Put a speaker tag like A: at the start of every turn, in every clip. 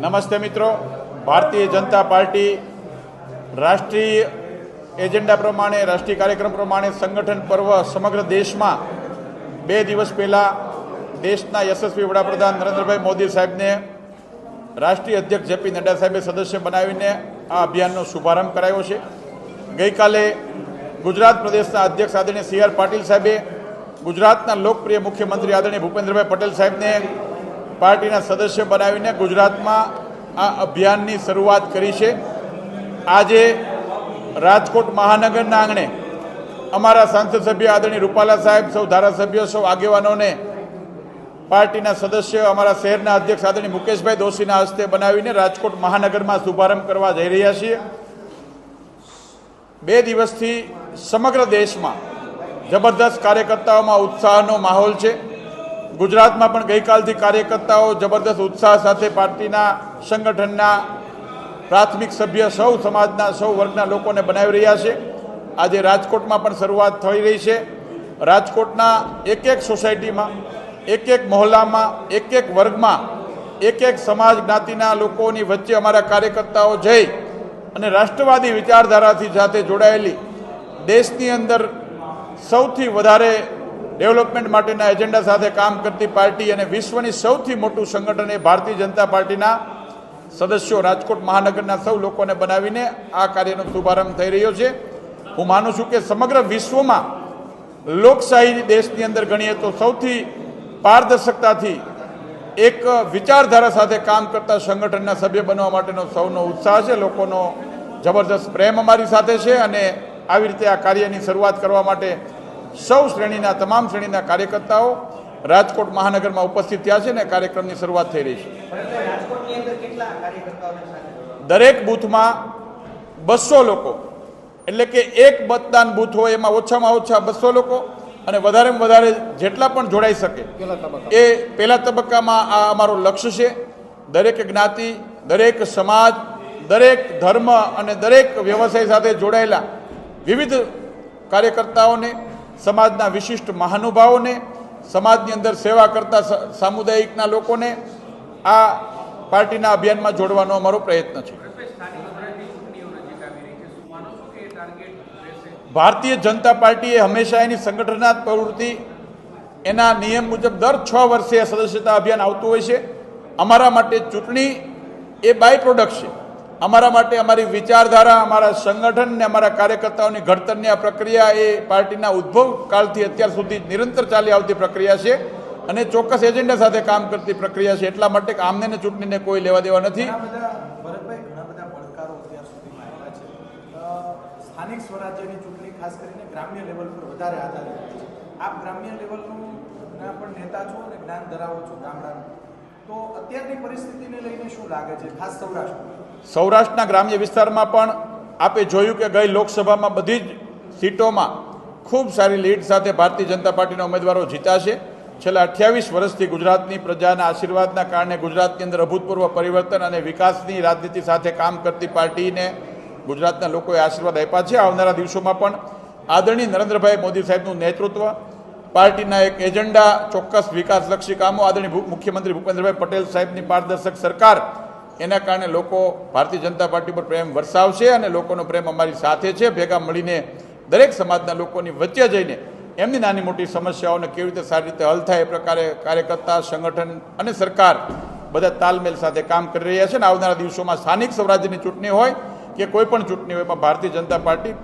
A: નમસ્તે મિત્રો, ભારતીય જનતા પાર્ટી રાષ્ટ્રીય એજન્ડા પ્રમાણે, રાષ્ટ્રીય કાર્યક્રમ પ્રમાણે સંગઠન પર્વ સમગ્ર દેશમાં 2 દિવસ પહેલાં દેશના યશસ્વી વડાપ્રધાન નરેન્દ્રભાઈ મોદી સાહેબને રાષ્ટ્રીય અધ્યક્ષ જેપી નડ્ડા સાહેબે સદસ્ય બનાવીને આ અભિયાનનો શુભારંભ કરાયો છે. ગઈકાલે ગુજરાત પ્રદેશના અધ્યક્ષ આદરણીય સી આર પાટીલ સાહેબે ગુજરાતના લોકપ્રિય મુખ્યમંત્રી આદરણીય ભૂપેન્દ્રભાઈ પટેલ સાહેબને પાર્ટીના સદસ્ય બનાવીને ગુજરાતમાં આ અભિયાનની શરૂઆત કરી છે. આજે રાજકોટ મહાનગરના આંગણે અમારા સાંસદ સભ્ય આદરણીય રૂપાલા સાહેબ, સૌ ધારાસભ્યો, સૌ આગેવાનોને પાર્ટીના સદસ્ય અમારા શહેરના અધ્યક્ષ આદરણીય મુકેશભાઈ દોશીના હસ્તે બનાવીને રાજકોટ મહાનગરમાં શુભારંભ કરવા જઈ રહ્યા છીએ. 2 દિવસથી સમગ્ર દેશમાં જબરદસ્ત કાર્યકર્તાઓમાં ઉત્સાહનો માહોલ છે. ગુજરાતમાં પણ ગઈકાલથી કાર્યકર્તાઓ જબરદસ્ત ઉત્સાહ સાથે પાર્ટીના સંગઠનના પ્રાથમિક સભ્ય સૌ સમાજના સૌ વર્ગના લોકોને બનાવી રહ્યા છે. આજે રાજકોટમાં પણ શરૂઆત થઈ રહી છે. રાજકોટના એક સોસાયટીમાં, એક મહોલ્લામાં, એક વર્ગમાં, એક સમાજ જ્ઞાતિના લોકોની વચ્ચે અમારા કાર્યકર્તાઓ જઈ અને રાષ્ટ્રવાદી વિચારધારાથી સાથે જોડાયેલી દેશની અંદર સૌથી વધારે ડેવલપમેન્ટ માટેના એજન્ડા સાથે કામ કરતી પાર્ટી અને વિશ્વની સૌથી મોટું સંગઠન એ ભારતીય જનતા પાર્ટીના સદસ્યો રાજકોટ મહાનગરના સૌ લોકોને બનાવીને આ કાર્યનો શુભારંભ થઈ રહ્યો છે. હું માનું છું કે સમગ્ર વિશ્વમાં લોકશાહી દેશની અંદર ગણીએ તો સૌથી પારદર્શકતાથી એક વિચારધારા સાથે કામ કરતા સંગઠનના સભ્ય બનવા માટેનો સૌનો ઉત્સાહ છે. લોકોનો જબરદસ્ત પ્રેમ અમારી સાથે છે અને આવી રીતે આ કાર્યની શરૂઆત કરવા માટે સૌ શ્રેણીના, તમામ શ્રેણીના કાર્યકર્તાઓ રાજકોટ મહાનગરમાં ઉપસ્થિત થયા છે અને કાર્યક્રમની શરૂઆત થઈ રહી છે. દરેક બૂથમાં 200 લોકો, એટલે કે એક મતદાન બૂથ હોય એમાં ઓછામાં ઓછા 200 લોકો અને વધારેમાં વધારે જેટલા પણ જોડાઈ શકે એ પહેલા તબક્કામાં આ અમારું લક્ષ્ય છે. દરેક જ્ઞાતિ, દરેક સમાજ, દરેક ધર્મ અને દરેક વ્યવસાય સાથે જોડાયેલા વિવિધ કાર્યકર્તાઓને, સમાજના વિશિષ્ટ મહાનુભાવોને, સમાજની અંદર સેવા કરતા સામુદાયિકના લોકોને આ પાર્ટીના અભિયાનમાં જોડવાનો અમારો પ્રયત્ન છે. ભારતીય જનતા પાર્ટીએ હંમેશા એની સંગઠનાત્મક પ્રવૃત્તિ, એના નિયમ મુજબ દર 6 વર્ષે સદસ્યતા અભિયાન આવતું હોય છે. અમારા માટે ચૂંટણી એ બાય પ્રોડક્ટ છે. અમારા માટે અમારી વિચારધારા, અમારા સંગઠન ને અમારા કાર્યકર્તાઓની ઘડતરની આ પ્રક્રિયા એ પાર્ટીના ઉદ્ભવ કાળથી અત્યાર સુધી નિરંતર ચાલી આવતી પ્રક્રિયા છે અને ચોક્કસ એજન્ડા સાથે કામ કરતી પ્રક્રિયા છે. એટલા માટે આમને ને ચૂંટણીને કોઈ લેવા દેવા નથી.
B: સ્થાનિક સ્વરાજ્યની ચૂંટણી ખાસ કરીને ગ્રામ્ય લેવલ પર વધારે આધારિત છે. આપ ગ્રામ્ય લેવલનું પણ નેતા છો અને જ્ઞાન ધરાવો છો ગામડાનું, તો અત્યારની પરિસ્થિતિને લઈને શું લાગે છે, ખાસ
A: સૌરાષ્ટ્રના ગ્રામ્ય વિસ્તારમાં પણ આપે જોયું કે ગઈ લોકસભામાં બધી જ સીટોમાં ખૂબ સારી લીડ સાથે ભારતીય જનતા પાર્ટીના ઉમેદવારો જીત્યા છે. છેલ્લા 28 વર્ષથી ગુજરાતની પ્રજાના આશીર્વાદના કારણે ગુજરાતની અંદર અભૂતપૂર્વ પરિવર્તન અને વિકાસની રાજનીતિ સાથે કામ કરતી પાર્ટીને ગુજરાતના લોકોએ આશીર્વાદ આપ્યા છે. આવનારા દિવસોમાં પણ આદરણીય નરેન્દ્રભાઈ મોદી સાહેબનું નેતૃત્વ, પાર્ટીના એક એજન્ડા, ચોક્કસ વિકાસલક્ષી કામો, આદરણીય મુખ્યમંત્રી ભૂપેન્દ્રભાઈ પટેલ સાહેબની પારદર્શક સરકાર, એના કારણે લોકો ભારતીય જનતા પાર્ટી પર પ્રેમ વરસાવશે અને લોકોનો પ્રેમ અમારી સાથે છે. ભેગા મળીને દરેક સમાજના લોકોની વચ્ચે જઈને એમની નાની મોટી સમસ્યાઓને કેવી રીતે સારી રીતે હલ થાય એ પ્રકારે કાર્યકર્તા, સંગઠન અને સરકાર બધા તાલમેલ સાથે કામ કરી રહ્યા છે. અને આવનારા દિવસોમાં સ્થાનિક સ્વરાજ્યની ચૂંટણી હોય કે કોઈ પણ ચૂંટણી હોય એમાં ભારતીય જનતા પાર્ટી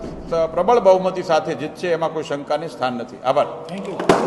A: પ્રબળ બહુમતી સાથે જીતશે, એમાં કોઈ શંકાની સ્થાન નથી. આભાર.
B: Thank you.